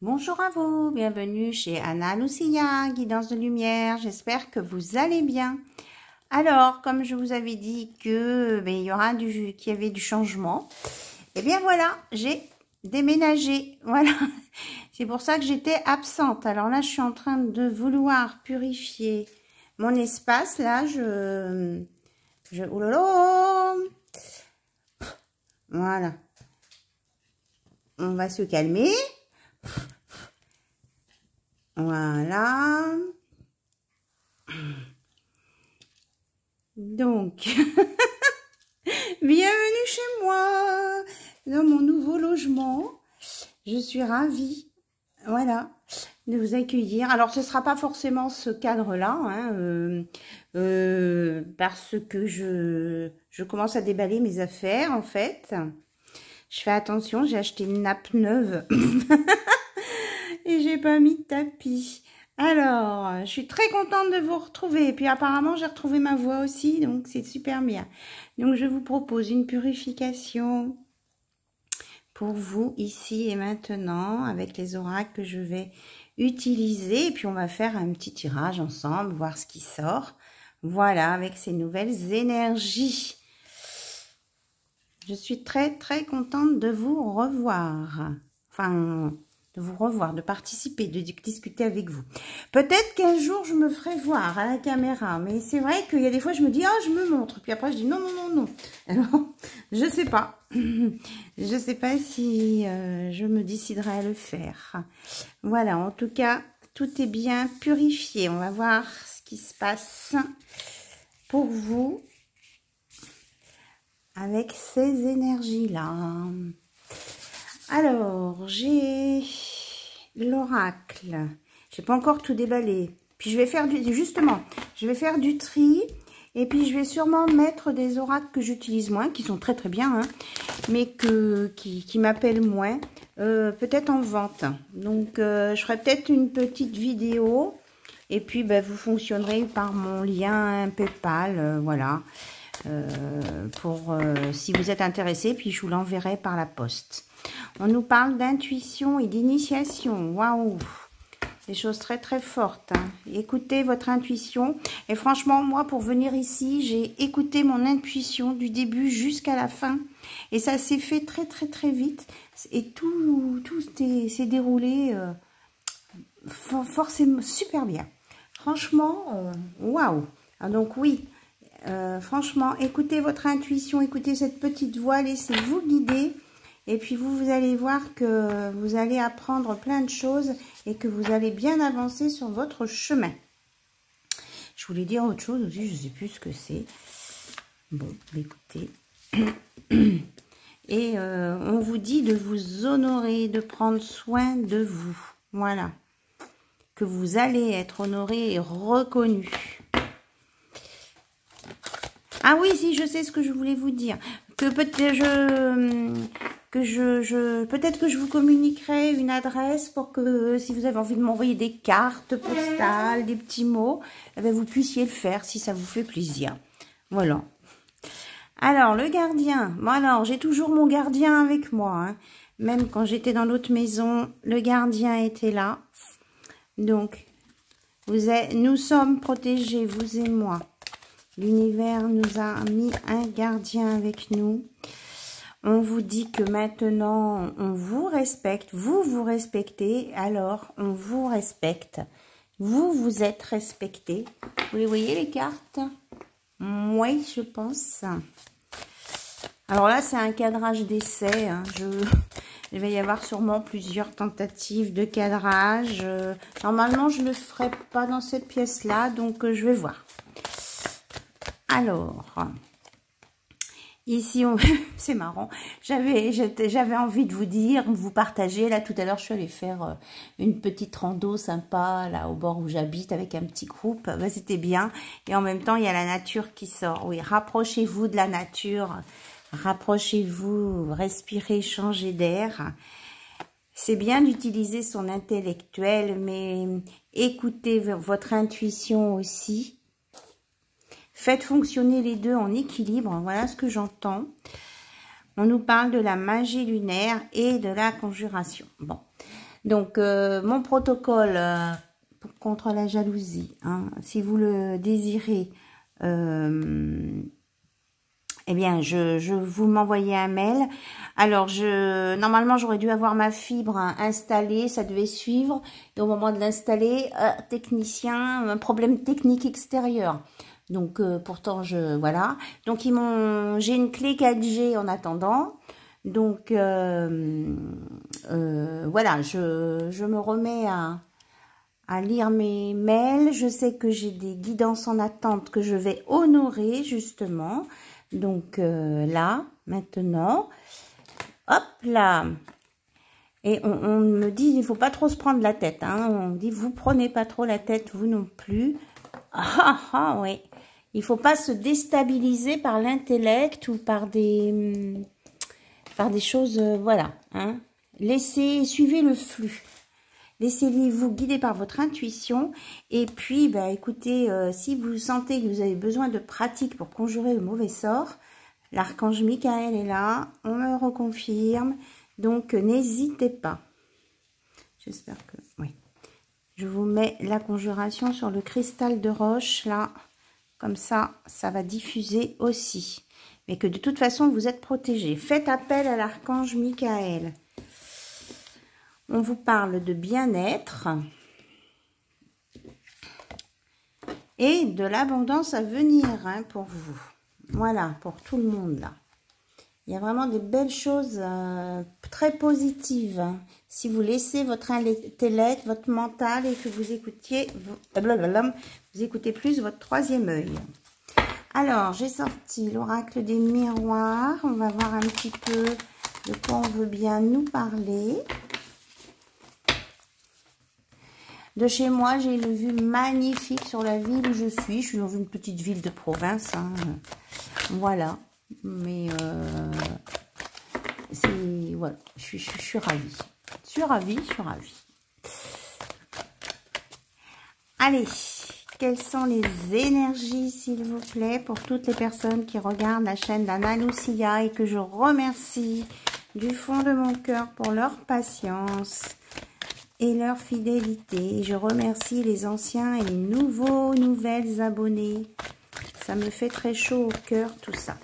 Bonjour à vous, bienvenue chez Anna Lucia, Guidance de Lumière, j'espère que vous allez bien. Alors, comme je vous avais dit qu'il y avait du changement, et bien voilà, j'ai déménagé, voilà. C'est pour ça que j'étais absente. Alors là, je suis en train de vouloir purifier mon espace, là, oh là là, voilà. On va se calmer. Voilà. Donc, bienvenue chez moi, dans mon nouveau logement. Je suis ravie, voilà, de vous accueillir. Alors, ce ne sera pas forcément ce cadre-là, hein, parce que je commence à déballer mes affaires, en fait. Je fais attention, j'ai acheté une nappe neuve. Et j'ai pas mis de tapis. Alors, je suis très contente de vous retrouver. Et puis apparemment, j'ai retrouvé ma voix aussi, donc c'est super bien. Donc, je vous propose une purification pour vous ici et maintenant avec les oracles que je vais utiliser. Et puis, on va faire un petit tirage ensemble, voir ce qui sort. Voilà, avec ces nouvelles énergies. Je suis très, très contente de vous revoir. Enfin, de vous revoir, de participer, de discuter avec vous. Peut-être qu'un jour, je me ferai voir à la caméra. Mais c'est vrai qu'il y a des fois, je me dis, ah, je me montre. Puis après, je dis, non, non, non, non. Alors, je sais pas. Je sais pas si je me déciderai à le faire. Voilà, en tout cas, tout est bien purifié. On va voir ce qui se passe pour vous avec ces énergies-là. Alors, j'ai l'oracle. J'ai pas encore tout déballé. Puis je vais faire je vais faire du tri. Et puis je vais sûrement mettre des oracles que j'utilise moins, qui sont très très bien, hein, mais qui m'appellent moins, peut-être en vente. Donc je ferai peut-être une petite vidéo. Et puis vous fonctionnerez par mon lien PayPal, voilà. Pour si vous êtes intéressé, puis je vous l'enverrai par la poste. On nous parle d'intuition et d'initiation. Waouh! Des choses très très fortes. Hein. Écoutez votre intuition. Et franchement, moi, pour venir ici, j'ai écouté mon intuition du début jusqu'à la fin. Et ça s'est fait très très très vite. Et tout s'est déroulé forcément super bien. Franchement, waouh! Donc oui. Franchement, écoutez votre intuition, écoutez cette petite voix, laissez-vous guider. Et puis vous allez voir que vous allez apprendre plein de choses et que vous allez bien avancer sur votre chemin. Je voulais dire autre chose aussi, je ne sais plus ce que c'est. Bon, écoutez. Et on vous dit de vous honorer, de prendre soin de vous. Voilà. Que vous allez être honoré et reconnu. Ah oui, si, je sais ce que je voulais vous dire. Que peut-être peut-être que je vous communiquerai une adresse pour que si vous avez envie de m'envoyer des cartes postales, des petits mots, vous puissiez le faire si ça vous fait plaisir. Voilà. Alors, le gardien. Bon, alors, j'ai toujours mon gardien avec moi. Hein. Même quand j'étais dans l'autre maison, le gardien était là. Donc, nous sommes protégés, vous et moi. L'univers nous a mis un gardien avec nous. On vous dit que maintenant, on vous respecte. Vous vous respectez, alors on vous respecte. Vous, vous êtes respecté. Vous les voyez, les cartes? Oui, je pense. Alors là, c'est un cadrage d'essai. Hein. Il va y avoir sûrement plusieurs tentatives de cadrage. Normalement, je ne le ferai pas dans cette pièce-là, donc je vais voir. Alors, ici, c'est marrant, j'avais envie de vous partager, là tout à l'heure je suis allée faire une petite rando sympa, là au bord où j'habite avec un petit groupe, c'était bien, et en même temps il y a la nature qui sort, oui, rapprochez-vous de la nature, rapprochez-vous, respirez, changez d'air, c'est bien d'utiliser son intellectuel, mais écoutez votre intuition aussi. Faites fonctionner les deux en équilibre, voilà ce que j'entends. On nous parle de la magie lunaire et de la conjuration. Bon, Donc, mon protocole contre la jalousie, hein, si vous le désirez, eh bien, je vous m'envoyez un mail. Alors, normalement, j'aurais dû avoir ma fibre installée, ça devait suivre. Et au moment de l'installer, technicien, un problème technique extérieur. Donc, pourtant, voilà. Donc, j'ai une clé 4G en attendant. Donc, voilà, je me remets à lire mes mails. Je sais que j'ai des guidances en attente que je vais honorer, justement. Donc, là, maintenant, hop là. Et on me dit, il ne faut pas trop se prendre la tête. Hein. On me dit, vous prenez pas trop la tête, vous non plus. Ah, oui. Il ne faut pas se déstabiliser par l'intellect ou par des choses, voilà. Hein. Suivez le flux. Laissez-vous guider par votre intuition. Et puis, bah, écoutez, si vous sentez que vous avez besoin de pratique pour conjurer le mauvais sort, l'archange Michael est là. On me reconfirme. Donc, n'hésitez pas. J'espère que... Oui. Je vous mets la conjuration sur le cristal de roche, là. Comme ça, ça va diffuser aussi. Mais que de toute façon, vous êtes protégés. Faites appel à l'archange Michael. On vous parle de bien-être et de l'abondance à venir hein, pour vous. Voilà, pour tout le monde là. Il y a vraiment des belles choses très positives. Hein. Si vous laissez votre intellect, votre mental et que vous écoutiez, vous écoutez plus votre troisième œil. Alors, j'ai sorti l'oracle des miroirs. On va voir un petit peu de quoi on veut bien nous parler. De chez moi, j'ai une vue magnifique sur la ville où je suis. Je suis dans une petite ville de province. Hein. Voilà. Mais voilà. Je suis ravie. Je suis ravie. Allez, quelles sont les énergies, s'il vous plaît, pour toutes les personnes qui regardent la chaîne d'Anna Lucia et que je remercie du fond de mon cœur pour leur patience et leur fidélité. Et je remercie les anciens et les nouvelles abonnés. Ça me fait très chaud au cœur, tout ça.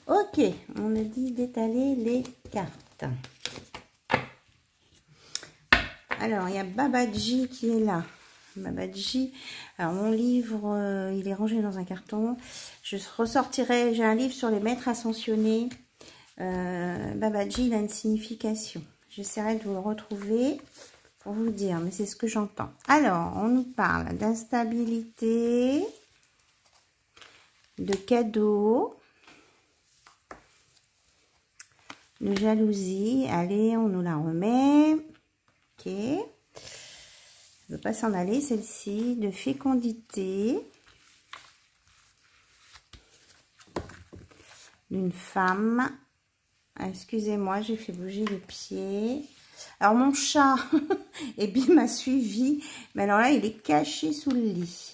Ok, on me dit d'étaler les cartes. Alors, il y a Babaji qui est là. Babaji, alors mon livre, il est rangé dans un carton. Je ressortirai, j'ai un livre sur les maîtres ascensionnés. Babaji, il a une signification. J'essaierai de vous le retrouver pour vous dire, mais c'est ce que j'entends. Alors, on nous parle d'instabilité, de cadeaux, de jalousie. Allez, on nous la remet. Ok. Elle ne veut pas s'en aller, celle-ci. De fécondité. D'une femme. Ah, excusez-moi, j'ai fait bouger le pied. Alors, mon chat, eh bien, m'a suivi. Mais alors là, il est caché sous le lit.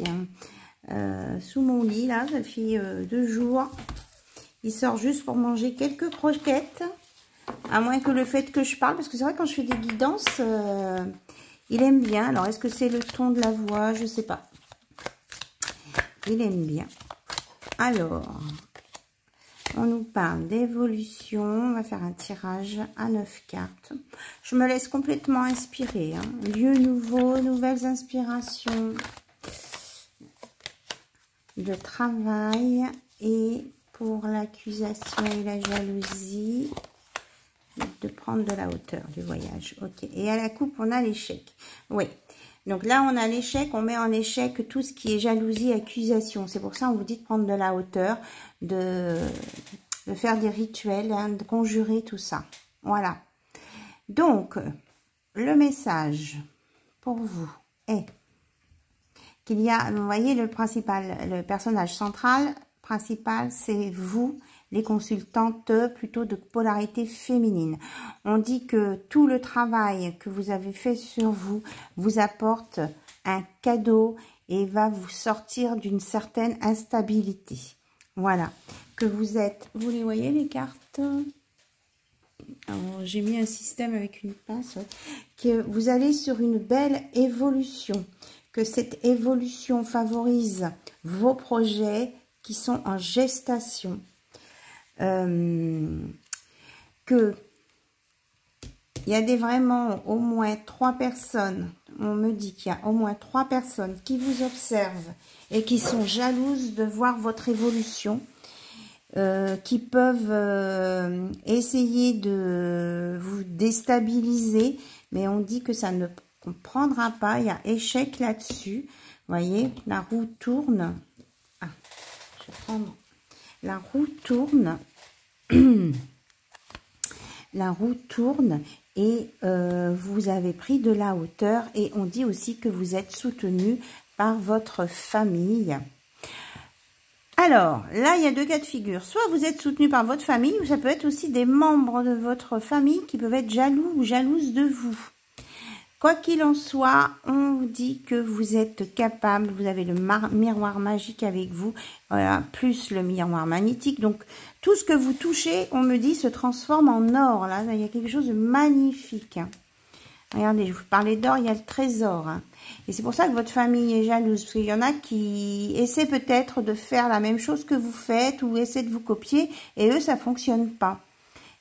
Sous mon lit, là, ça fait 2 jours. Il sort juste pour manger quelques croquettes. À moins que le fait que je parle, parce que c'est vrai quand je fais des guidances, il aime bien. Alors, est-ce que c'est le ton de la voix? Je sais pas. Il aime bien. Alors, on nous parle d'évolution. On va faire un tirage à 9 cartes. Je me laisse complètement inspirer. Hein. Lieu nouveau, nouvelles inspirations de travail. Et pour l'accusation et la jalousie, de prendre de la hauteur du voyage. Ok. Et à la coupe, on a l'échec. Oui. Donc là, on a l'échec. On met en échec tout ce qui est jalousie, accusation. C'est pour ça on vous dit de prendre de la hauteur, de faire des rituels, hein, de conjurer tout ça. Voilà. Donc, le message pour vous est qu'il y a, vous voyez, le personnage central, principal, c'est vous, les consultantes plutôt de polarité féminine. On dit que tout le travail que vous avez fait sur vous vous apporte un cadeau et va vous sortir d'une certaine instabilité. Voilà. Que vous êtes... Vous les voyez les cartes? j'ai mis un système avec une pince, ouais, que vous allez sur une belle évolution, que cette évolution favorise vos projets qui sont en gestation, que il y a vraiment au moins 3 personnes, on me dit qu'il y a au moins 3 personnes qui vous observent et qui sont jalouses de voir votre évolution, qui peuvent essayer de vous déstabiliser, mais on dit que ça ne comprendra pas, il y a échec là-dessus. Vous voyez, la roue tourne. Ah, je vais prendre. La roue tourne. La roue tourne et vous avez pris de la hauteur, et on dit aussi que vous êtes soutenu par votre famille. Alors, là, il y a 2 cas de figure. Soit vous êtes soutenu par votre famille, ou ça peut être aussi des membres de votre famille qui peuvent être jaloux ou jalouses de vous. Quoi qu'il en soit, on vous dit que vous êtes capable, vous avez le miroir magique avec vous, voilà, plus le miroir magnétique. Donc, tout ce que vous touchez, on me dit, se transforme en or. Là, il y a quelque chose de magnifique. Regardez, je vous parlais d'or, il y a le trésor. Et c'est pour ça que votre famille est jalouse. Parce qu'il y en a qui essaient peut-être de faire la même chose que vous faites ou essaient de vous copier. Et eux, ça ne fonctionne pas.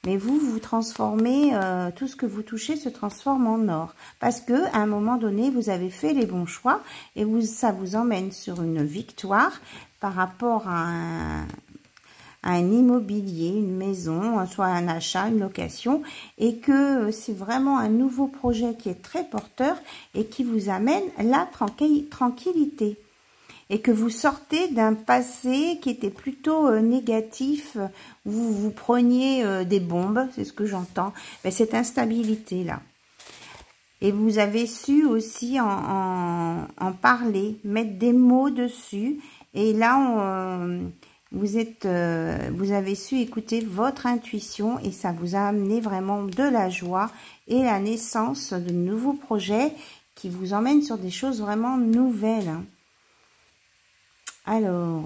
Mais vous, vous transformez, tout ce que vous touchez se transforme en or. Parce que à un moment donné, vous avez fait les bons choix et ça vous emmène sur une victoire par rapport à un immobilier, une maison, soit un achat, une location, et que c'est vraiment un nouveau projet qui est très porteur et qui vous amène la tranquillité. Et que vous sortez d'un passé qui était plutôt négatif, vous preniez des bombes, c'est ce que j'entends, cette instabilité-là. Et vous avez su aussi en parler, mettre des mots dessus, et là, vous avez su écouter votre intuition, et ça vous a amené vraiment de la joie et la naissance de nouveaux projets qui vous emmènent sur des choses vraiment nouvelles. Alors,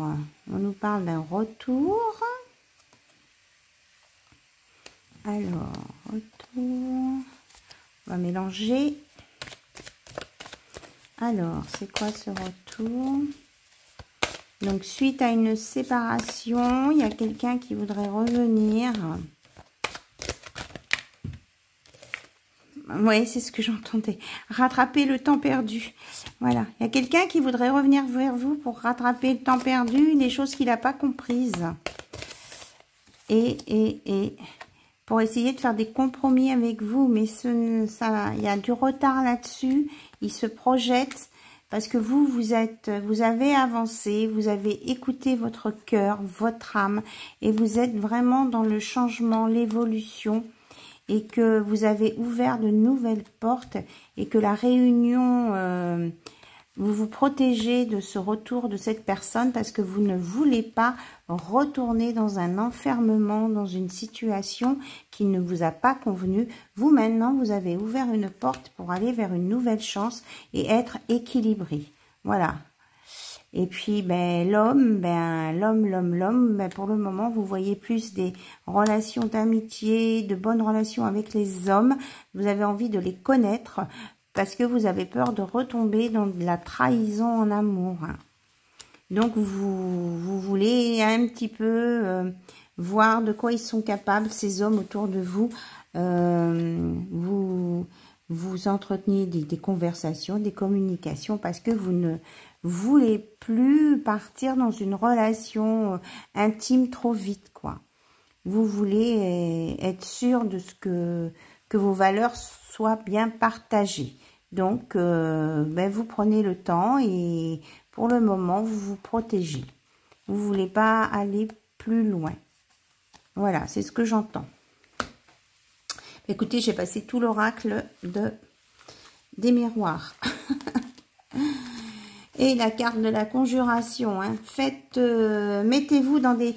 on nous parle d'un retour. Alors, retour. On va mélanger. Alors, c'est quoi ce retour? Donc, suite à une séparation, il y a quelqu'un qui voudrait revenir. Oui, c'est ce que j'entendais. Rattraper le temps perdu. Voilà. Il y a quelqu'un qui voudrait revenir vers vous pour rattraper le temps perdu, des choses qu'il n'a pas comprises. Et pour essayer de faire des compromis avec vous. Mais il y a du retard là-dessus. Il se projette parce que vous avez avancé, vous avez écouté votre cœur, votre âme. Et vous êtes vraiment dans le changement, l'évolution. Et que vous avez ouvert de nouvelles portes et que la réunion, vous vous protégez de ce retour de cette personne parce que vous ne voulez pas retourner dans un enfermement, dans une situation qui ne vous a pas convenu. Vous, maintenant, vous avez ouvert une porte pour aller vers une nouvelle chance et être équilibré. Voilà. Et puis, l'homme, pour le moment, vous voyez plus des relations d'amitié, de bonnes relations avec les hommes. Vous avez envie de les connaître parce que vous avez peur de retomber dans de la trahison en amour. Donc, vous voulez un petit peu voir de quoi ils sont capables, ces hommes autour de vous. Vous entreteniez des conversations, des communications parce que vous ne voulez plus partir dans une relation intime trop vite, quoi. Vous voulez être sûr de ce que vos valeurs soient bien partagées. Donc, vous prenez le temps et pour le moment, vous vous protégez. Vous voulez pas aller plus loin. Voilà, c'est ce que j'entends. Écoutez, j'ai passé tout l'oracle des miroirs. Et la carte de la conjuration, hein. Faites, mettez-vous dans des,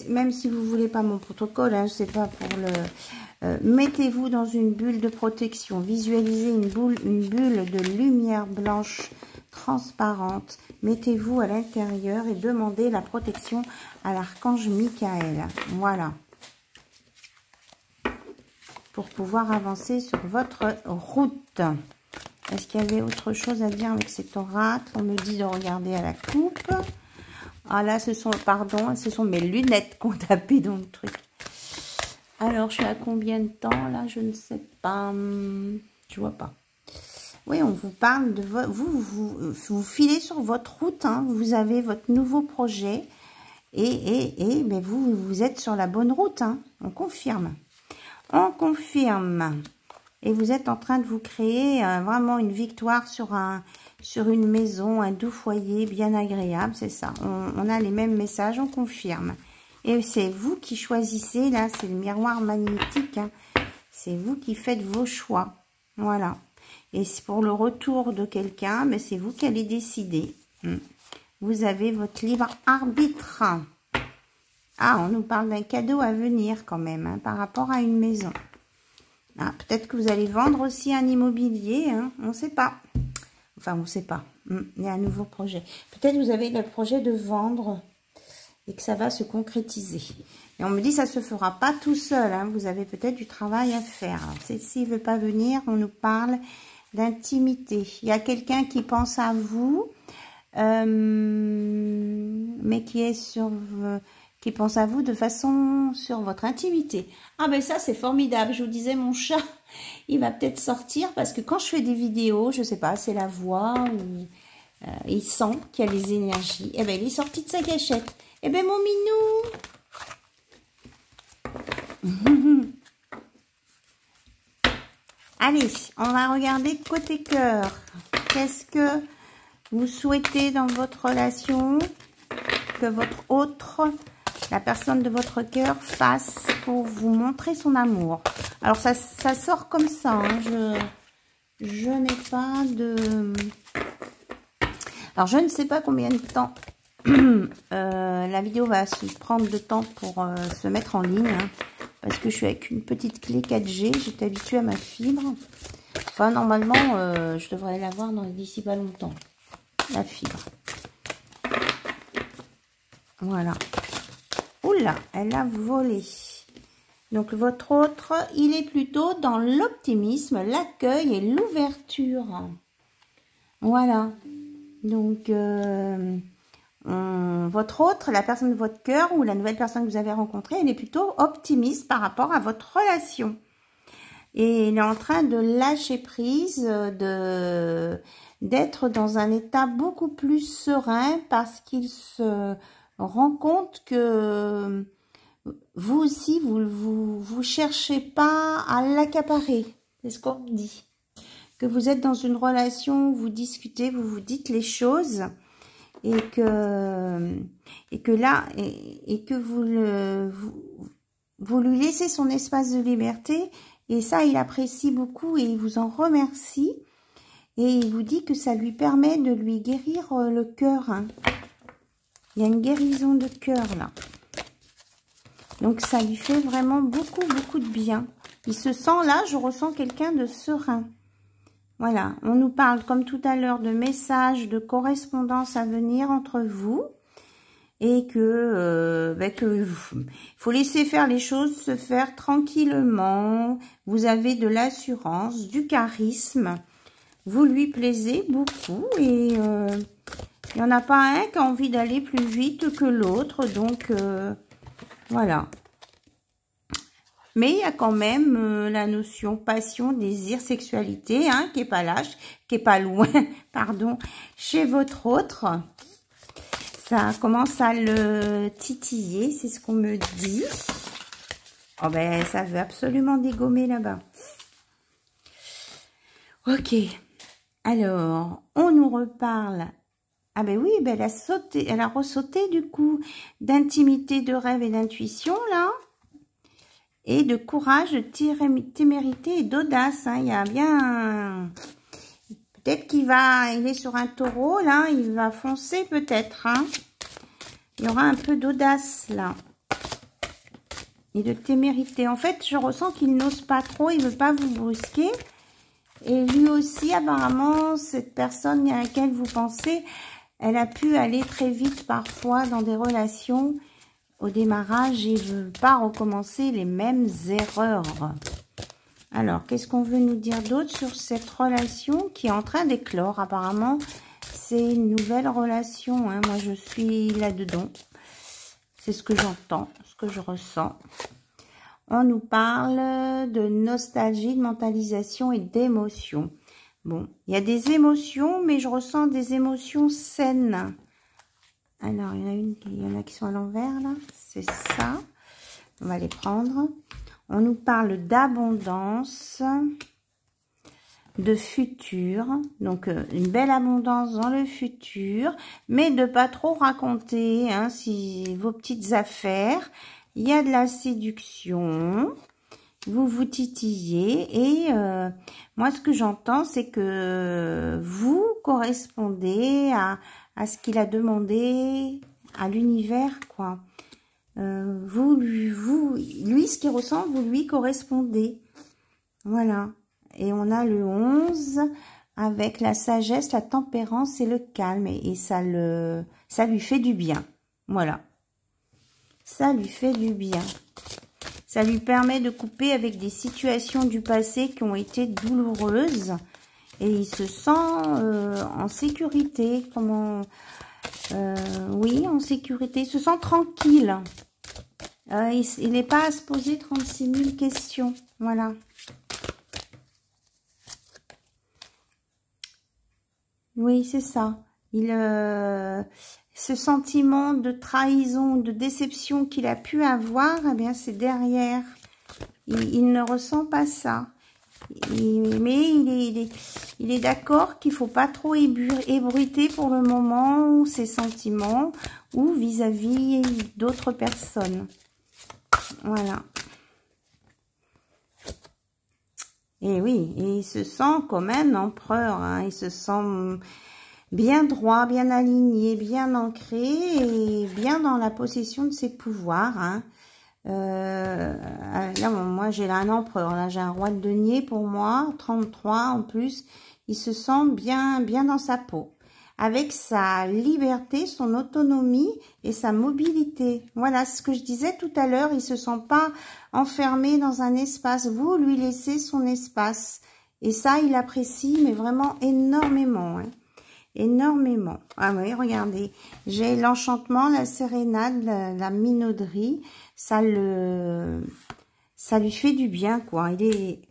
même si vous voulez pas mon protocole, hein, c'est pas pour le, mettez-vous dans une bulle de protection. Visualisez une bulle de lumière blanche transparente. Mettez-vous à l'intérieur et demandez la protection à l'archange Michael. Voilà. pour pouvoir avancer sur votre route. Est-ce qu'il y avait autre chose à dire avec cet oracle? On me dit de regarder à la coupe. Ah là, ce sont mes lunettes qu'on tapait dans le truc. Alors, je suis à combien de temps là? Je ne sais pas. Je vois pas. Oui, on vous parle de vous filez sur votre route. Hein, vous avez votre nouveau projet mais vous êtes sur la bonne route. Hein, on confirme. On confirme. Et vous êtes en train de vous créer vraiment une victoire sur une maison, un doux foyer bien agréable, c'est ça. On a les mêmes messages, on confirme. Et c'est vous qui choisissez, là, c'est le miroir magnétique. Hein. C'est vous qui faites vos choix. Voilà. Et pour le retour de quelqu'un, mais c'est vous qui allez décider. Vous avez votre libre arbitre. Ah, on nous parle d'un cadeau à venir quand même, hein, par rapport à une maison. Ah, peut-être que vous allez vendre aussi un immobilier, hein, on ne sait pas. Enfin, on ne sait pas. Il y a un nouveau projet. Peut-être que vous avez le projet de vendre et que ça va se concrétiser. Et on me dit que ça ne se fera pas tout seul. Hein, vous avez peut-être du travail à faire. S'il ne veut pas venir, on nous parle d'intimité. Il y a quelqu'un qui pense à vous, mais qui est qui pense à vous de façon sur votre intimité. Ah ben ça c'est formidable, je vous disais mon chat, il va peut-être sortir parce que quand je fais des vidéos, je sais pas, c'est la voix ou il sent qu'il y a les énergies. Et ben il est sorti de sa cachette. Et ben mon minou. Allez, on va regarder côté cœur. Qu'est-ce que vous souhaitez dans votre relation que votre autre, la personne de votre cœur, fasse pour vous montrer son amour? Alors ça sort comme ça, hein. Je n'ai pas de... Alors je ne sais pas combien de temps la vidéo va se prendre de temps pour se mettre en ligne, hein, parce que je suis avec une petite clé 4G, j'étais habituée à ma fibre. Enfin normalement je devrais l'avoir d'ici pas longtemps, la fibre. Voilà. Oula, elle a volé. Donc, votre autre, il est plutôt dans l'optimisme, l'accueil et l'ouverture. Voilà. Donc, votre autre, la personne de votre cœur ou la nouvelle personne que vous avez rencontrée, elle est plutôt optimiste par rapport à votre relation. Et il est en train de lâcher prise, d'être dans un état beaucoup plus serein parce qu'il se rend compte que vous aussi, vous cherchez pas à l'accaparer. C'est ce qu'on dit. Que vous êtes dans une relation où vous discutez, vous vous dites les choses et que vous lui laissez son espace de liberté et ça, il apprécie beaucoup et il vous en remercie et il vous dit que ça lui permet de lui guérir le cœur. Hein. Il y a une guérison de cœur là. Donc ça lui fait vraiment beaucoup de bien. Il se sent là, je ressens quelqu'un de serein. Voilà, on nous parle comme tout à l'heure de messages, de correspondance à venir entre vous. Et que faut laisser faire les choses, se faire tranquillement. Vous avez de l'assurance, du charisme. Vous lui plaisez beaucoup et il n'y en a pas un qui a envie d'aller plus vite que l'autre. Donc, voilà. Mais il y a quand même la notion passion, désir, sexualité, hein, qui est pas là, qui est pas loin, pardon, chez votre autre. Ça commence à le titiller, c'est ce qu'on me dit. Oh ben, ça veut absolument dégommer là-bas. Ok. Alors, on nous reparle. Ah ben oui, ben elle a ressauté du coup d'intimité, de rêve et d'intuition là. Et de courage, de témérité et d'audace. Hein. Il y a bien... Peut-être qu'il est sur un taureau, là. Il va foncer peut-être. Hein. Il y aura un peu d'audace, là. Et de témérité. En fait, je ressens qu'il n'ose pas trop. Il ne veut pas vous brusquer. Et lui aussi, apparemment, cette personne à laquelle vous pensez, elle a pu aller très vite parfois dans des relations au démarrage et ne veut pas recommencer les mêmes erreurs. Alors, qu'est-ce qu'on veut nous dire d'autre sur cette relation qui est en train d'éclore? Apparemment, c'est une nouvelle relation, hein. Moi, je suis là-dedans. C'est ce que j'entends, ce que je ressens. On nous parle de nostalgie, de mentalisation et d'émotions. Bon, il y a des émotions, mais je ressens des émotions saines. Alors, il y en a qui sont à l'envers, là. C'est ça. On va les prendre. On nous parle d'abondance, de futur. Donc, une belle abondance dans le futur. Mais de pas trop raconter, hein, si vos petites affaires. Il y a de la séduction. Vous vous titillez. Et moi, ce que j'entends, c'est que vous correspondez à ce qu'il a demandé à l'univers, quoi. Lui, ce qu'il ressent, vous lui correspondez. Voilà. Et on a le 11 avec la sagesse, la tempérance et le calme. Et ça lui fait du bien. Voilà. Ça lui fait du bien. Ça lui permet de couper avec des situations du passé qui ont été douloureuses. Et il se sent en sécurité. Oui, en sécurité. Il se sent tranquille. Il n'est pas à se poser 36 000 questions. Voilà. Oui, c'est ça. Ce sentiment de trahison, de déception qu'il a pu avoir, eh bien, c'est derrière. Il ne ressent pas ça. Mais il est d'accord qu'il ne faut pas trop ébruiter pour le moment ses sentiments ou vis-à-vis d'autres personnes. Voilà. Et oui, et il se sent comme un empereur, hein. Il se sent bien droit, bien aligné, bien ancré et bien dans la possession de ses pouvoirs, hein. Là, moi, j'ai là un empereur, là, j'ai un roi de denier pour moi, 33 en plus. Il se sent bien dans sa peau, avec sa liberté, son autonomie et sa mobilité. Voilà, ce que je disais tout à l'heure, il se sent pas enfermé dans un espace. Vous lui laissez son espace. Et ça, il apprécie, mais vraiment énormément, hein. Énormément. Ah oui, regardez. J'ai l'enchantement, la sérénade, la minauderie. Ça lui fait du bien, quoi. Il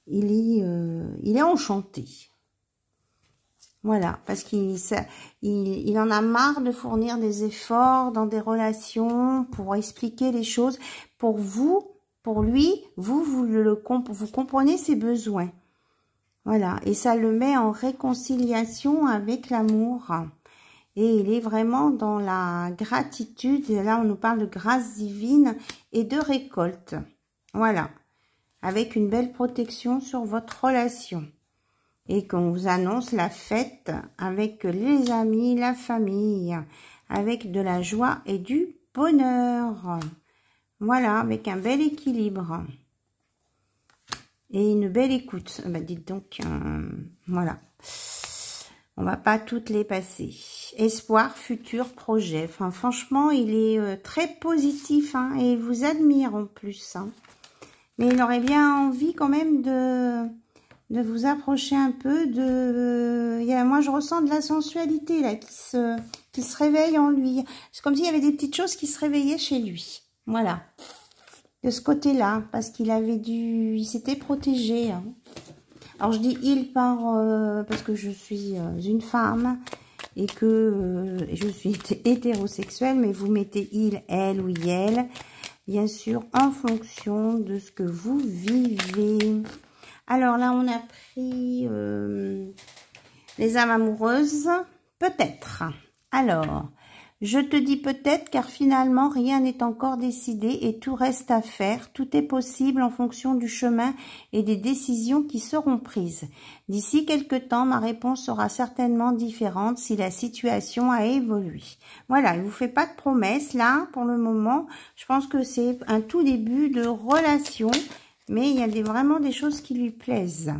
est enchanté. Voilà, parce qu'il en a marre de fournir des efforts dans des relations pour expliquer les choses. Pour vous, pour lui, vous comprenez ses besoins. Voilà, et ça le met en réconciliation avec l'amour. Et il est vraiment dans la gratitude. Et là, on nous parle de grâce divine et de récolte. Voilà, avec une belle protection sur votre relation. Et qu'on vous annonce la fête avec les amis, la famille, avec de la joie et du bonheur. Voilà, avec un bel équilibre. Et une belle écoute. Bah, dites donc, voilà. On va pas toutes les passer. Espoir, futur, projet. Enfin, franchement, il est très positif, hein, et il vous admire en plus, hein. Mais il aurait bien envie quand même de vous approcher un peu moi, je ressens de la sensualité là qui se réveille en lui. C'est comme s'il y avait des petites choses qui se réveillaient chez lui. Voilà. De ce côté-là, parce qu'il il s'était protégé, hein. Alors, je dis il parce que je suis une femme et que je suis hétérosexuelle, mais vous mettez il, elle ou elle, bien sûr, en fonction de ce que vous vivez. Alors là, on a pris les âmes amoureuses, peut-être. Alors, je te dis peut-être car finalement, rien n'est encore décidé et tout reste à faire. Tout est possible en fonction du chemin et des décisions qui seront prises. D'ici quelque temps, ma réponse sera certainement différente si la situation a évolué. Voilà, il ne vous fait pas de promesses là pour le moment. Je pense que c'est un tout début de relation, mais il y a vraiment des choses qui lui plaisent.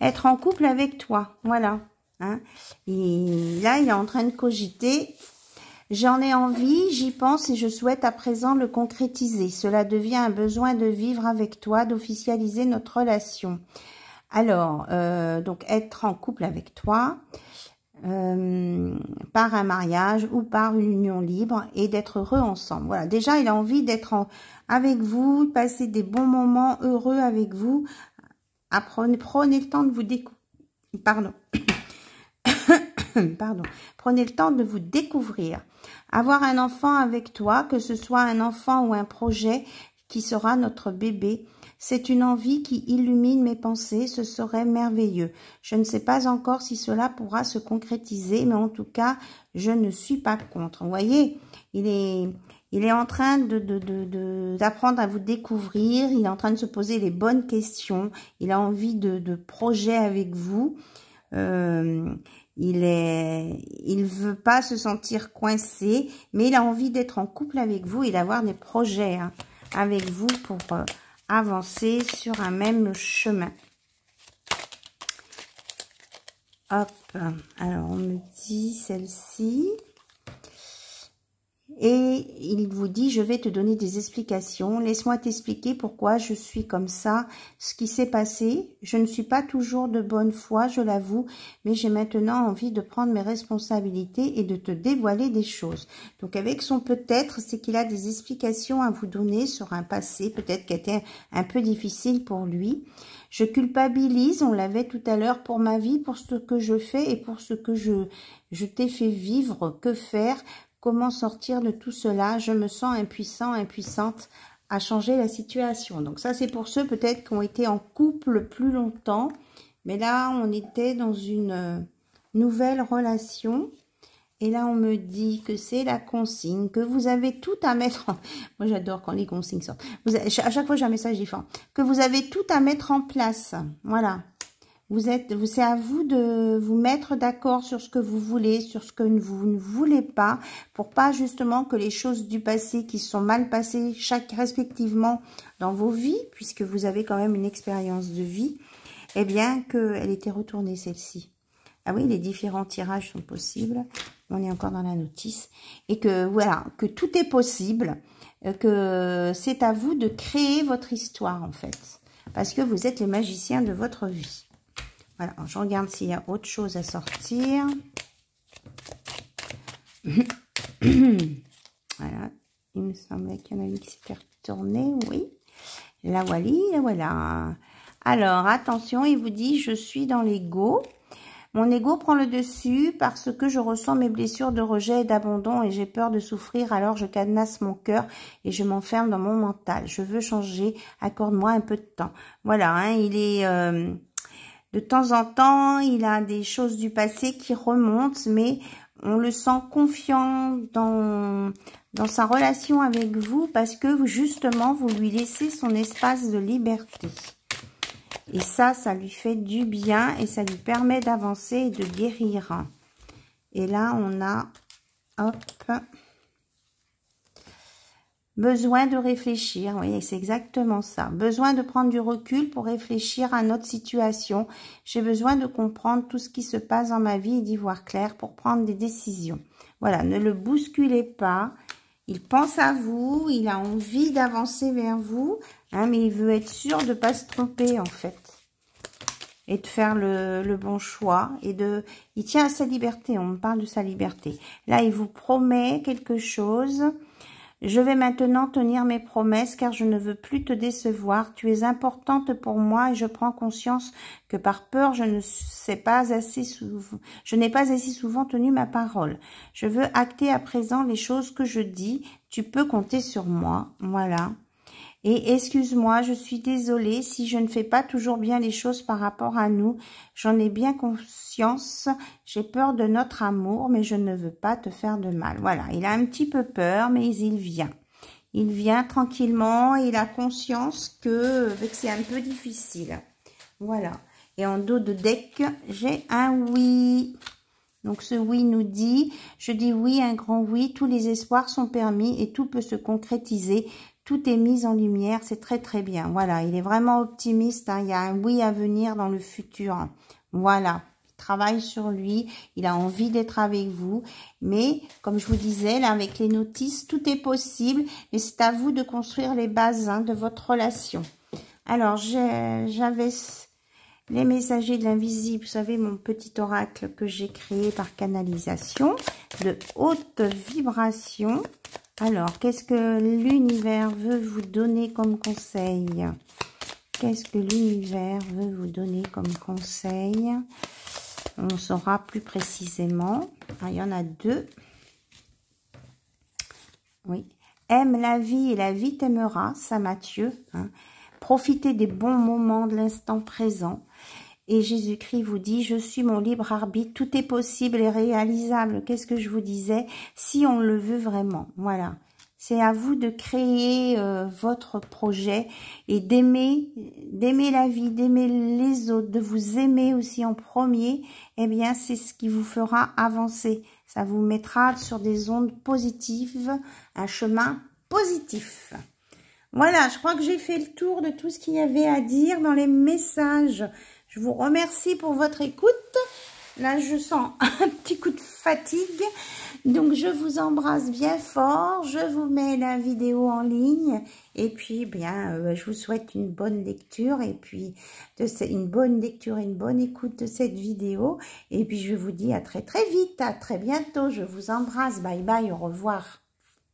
Être en couple avec toi, voilà. Hein. Et là, il est en train de cogiter J'en ai envie, j'y pense et je souhaite à présent le concrétiser. Cela devient un besoin de vivre avec toi, d'officialiser notre relation. Alors, donc être en couple avec toi, par un mariage ou par une union libre et d'être heureux ensemble. Voilà, déjà il a envie d'être avec vous, passer des bons moments heureux avec vous. Prenez le temps de vous découvrir. Pardon. Pardon. Prenez le temps de vous découvrir. Avoir un enfant avec toi, que ce soit un enfant ou un projet qui sera notre bébé, c'est une envie qui illumine mes pensées, ce serait merveilleux. Je ne sais pas encore si cela pourra se concrétiser, mais en tout cas, je ne suis pas contre. Vous voyez, il est en train d'apprendre à vous découvrir, il est en train de se poser les bonnes questions, il a envie de projets avec vous. Il veut pas se sentir coincé, mais il a envie d'être en couple avec vous et d'avoir des projets avec vous pour avancer sur un même chemin. Hop, alors on me dit celle-ci. Et il vous dit, je vais te donner des explications. Laisse-moi t'expliquer pourquoi je suis comme ça, ce qui s'est passé. Je ne suis pas toujours de bonne foi, je l'avoue, mais j'ai maintenant envie de prendre mes responsabilités et de te dévoiler des choses. Donc avec son peut-être, c'est qu'il a des explications à vous donner sur un passé, peut-être qui a été un peu difficile pour lui. Je culpabilise, on l'avait tout à l'heure, pour ma vie, pour ce que je fais et pour ce que je t'ai fait vivre. Que faire ? Comment sortir de tout cela? Je me sens impuissant, impuissante à changer la situation. Donc ça, c'est pour ceux peut-être qui ont été en couple plus longtemps. Mais là, on était dans une nouvelle relation. Et là, on me dit que c'est la consigne, que vous avez tout à mettre en... Moi, j'adore quand les consignes sortent. À chaque fois, j'ai un message différent. Que vous avez tout à mettre en place. Voilà. C'est à vous de vous mettre d'accord sur ce que vous voulez, sur ce que vous ne voulez pas, pour pas justement que les choses du passé qui se sont mal passées, respectivement dans vos vies, puisque vous avez quand même une expérience de vie, eh bien qu'elle était retournée celle-ci. Ah oui, les différents tirages sont possibles. On est encore dans la notice. Et que voilà, que tout est possible, que c'est à vous de créer votre histoire en fait, parce que vous êtes les magiciens de votre vie. Voilà, je regarde s'il y a autre chose à sortir. Voilà, il me semblait qu'il y en avait qui s'était retourné, oui. La voilà. Alors, attention, il vous dit, je suis dans l'ego. Mon ego prend le dessus parce que je ressens mes blessures de rejet et d'abandon et j'ai peur de souffrir, alors je cadenasse mon cœur et je m'enferme dans mon mental. Je veux changer, accorde-moi un peu de temps. Voilà, hein, il est... de temps en temps, il a des choses du passé qui remontent, mais on le sent confiant dans sa relation avec vous parce que justement, vous lui laissez son espace de liberté. Et ça lui fait du bien et ça lui permet d'avancer et de guérir. Et là, on a, hop, besoin de réfléchir, oui, c'est exactement ça. Besoin de prendre du recul pour réfléchir à notre situation. J'ai besoin de comprendre tout ce qui se passe dans ma vie et d'y voir clair pour prendre des décisions. Voilà, ne le bousculez pas. Il pense à vous, il a envie d'avancer vers vous, hein, mais il veut être sûr de ne pas se tromper en fait. Et de faire le bon choix. Il tient à sa liberté, on me parle de sa liberté. Là, il vous promet quelque chose. Je vais maintenant tenir mes promesses car je ne veux plus te décevoir. Tu es importante pour moi et je prends conscience que par peur, je n'ai pas assez souvent tenu ma parole. Je veux acter à présent les choses que je dis. Tu peux compter sur moi. Voilà. Et excuse-moi, je suis désolée si je ne fais pas toujours bien les choses par rapport à nous. J'en ai bien conscience. J'ai peur de notre amour, mais je ne veux pas te faire de mal. Voilà, il a un petit peu peur, mais il vient. Il vient tranquillement et il a conscience que c'est un peu difficile. Voilà. Et en dos de deck, j'ai un oui. Donc ce oui nous dit, je dis oui, un grand oui, tous les espoirs sont permis et tout peut se concrétiser. Tout est mis en lumière, c'est très très bien. Voilà, il est vraiment optimiste, hein. Il y a un oui à venir dans le futur. Voilà, travaille sur lui, il a envie d'être avec vous. Mais comme je vous disais, là, avec les notices, tout est possible. Mais c'est à vous de construire les bases de votre relation. Alors, j'avais les messagers de l'invisible, vous savez, mon petit oracle que j'ai créé par canalisation de haute vibration. Alors, qu'est-ce que l'univers veut vous donner comme conseil? Qu'est-ce que l'univers veut vous donner comme conseil? On saura plus précisément. Ah, il y en a deux. Oui. Aime la vie et la vie t'aimera, Saint Matthieu. Profitez des bons moments de l'instant présent. Et Jésus-Christ vous dit, je suis mon libre arbitre, tout est possible et réalisable. Qu'est-ce que je vous disais? Si on le veut vraiment, voilà. C'est à vous de créer votre projet et d'aimer la vie, d'aimer les autres, de vous aimer aussi en premier. Eh bien, c'est ce qui vous fera avancer. Ça vous mettra sur des ondes positives, un chemin positif. Voilà, je crois que j'ai fait le tour de tout ce qu'il y avait à dire dans les messages. Je vous remercie pour votre écoute. Là, je sens un petit coup de fatigue. Donc, je vous embrasse bien fort. Je vous mets la vidéo en ligne. Et puis, bien, je vous souhaite une bonne lecture. Et puis, une bonne lecture et une bonne écoute de cette vidéo. Et puis, je vous dis à très, très vite. À très bientôt. Je vous embrasse. Bye, bye. Au revoir.